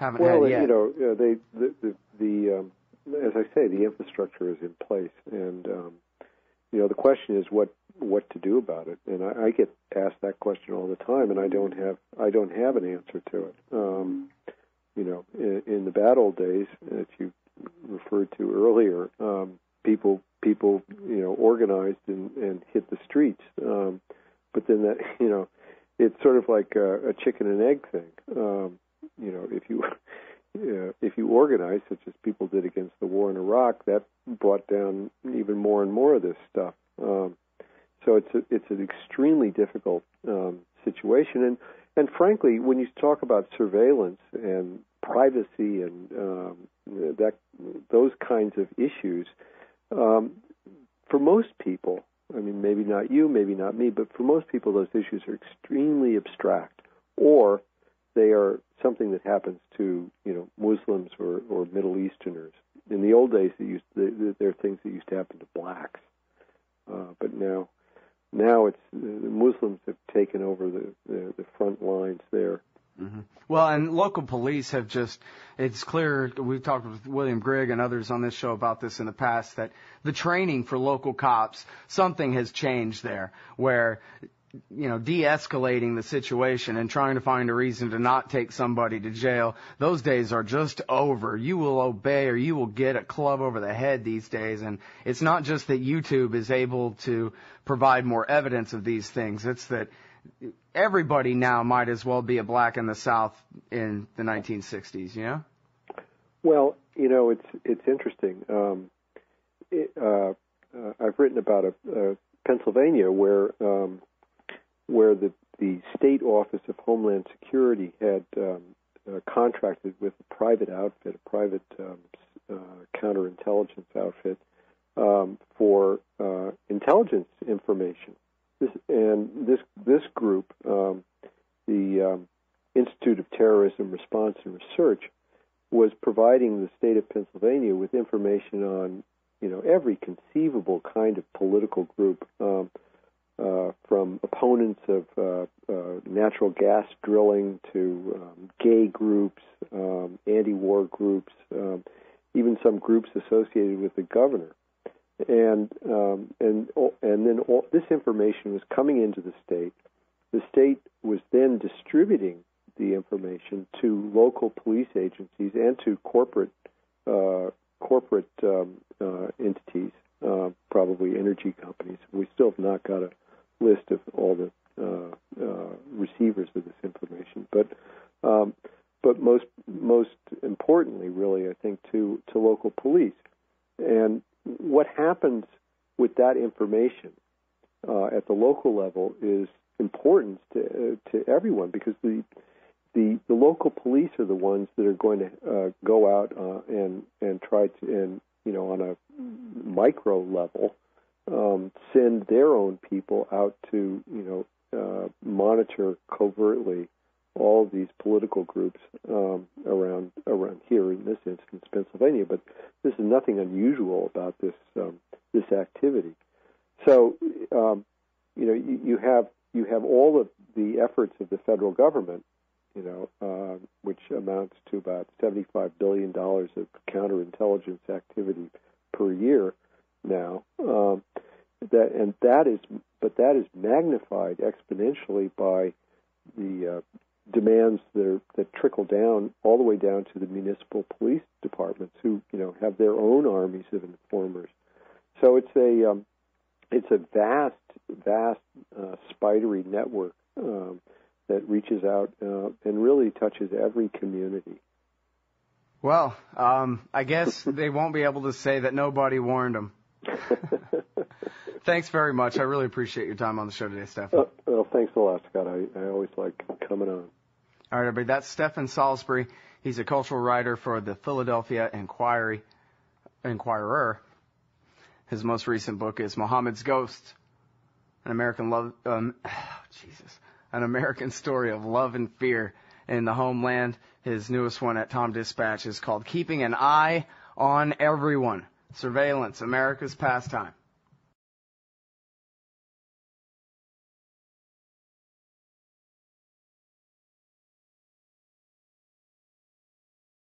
haven't had yet. As I say, the infrastructure is in place, and the question is what to do about it. And I get asked that question all the time, and I don't have an answer to it. In the bad old days that you referred to earlier, people organized and hit the streets. But then that it's sort of like a chicken and egg thing. If you organize, such as people did against the war in Iraq, that brought down even more and more of this stuff. So it's an extremely difficult situation. And frankly, when you talk about surveillance and privacy and those kinds of issues, for most people, I mean, maybe not you, maybe not me, but for most people, those issues are extremely abstract, or they are something that happens to Muslims or Middle Easterners. In the old days, they're things that used to happen to blacks, but now it's the Muslims have taken over the front lines there. Mm-hmm. Well, and local police have it's clear, we've talked with William Grigg and others on this show about this in the past, that the training for local cops, something has changed there, where de-escalating the situation and trying to find a reason to not take somebody to jail, those days are just over. You will obey or you will get a club over the head these days. And it's not just that YouTube is able to provide more evidence of these things. It's that everybody now might as well be a black in the South in the 1960s, Well, it's interesting. I've written about Pennsylvania where the State Office of Homeland Security had contracted with a private outfit, a private counterintelligence outfit, for intelligence information. This group, the Institute of Terrorism Response and Research, was providing the state of Pennsylvania with information on every conceivable kind of political group. From opponents of natural gas drilling to gay groups, anti-war groups, even some groups associated with the governor, and then all this information was coming into the state. The state was then distributing the information to local police agencies and to corporate entities, probably energy companies. We still have not got a list of all the receivers of this information, but most importantly, really, I think to local police. And what happens with that information at the local level is important to everyone, because the local police are the ones that are going to go out and try to, on a micro level, send their own people out to, monitor covertly all these political groups around here, in this instance, Pennsylvania. But this is nothing unusual about this activity. So, you have all of the efforts of the federal government, which amounts to about $75 billion of counterintelligence activity per year now. That is magnified exponentially by the demands that trickle down all the way down to the municipal police departments, who have their own armies of informers. So it's a vast spidery network that reaches out and really touches every community. Well, I guess they won't be able to say that nobody warned them. Thanks very much. I really appreciate your time on the show today, Stephan. Well, thanks a lot, Scott. I always like coming on. All right, everybody. That's Stephan Salisbury. He's a cultural writer for the Philadelphia Inquirer. His most recent book is Mohamed's Ghost, an American story of love and fear in the Homeland. His newest one at Tom Dispatch is called Keeping an Eye on Everyone: Surveillance, America's Pastime.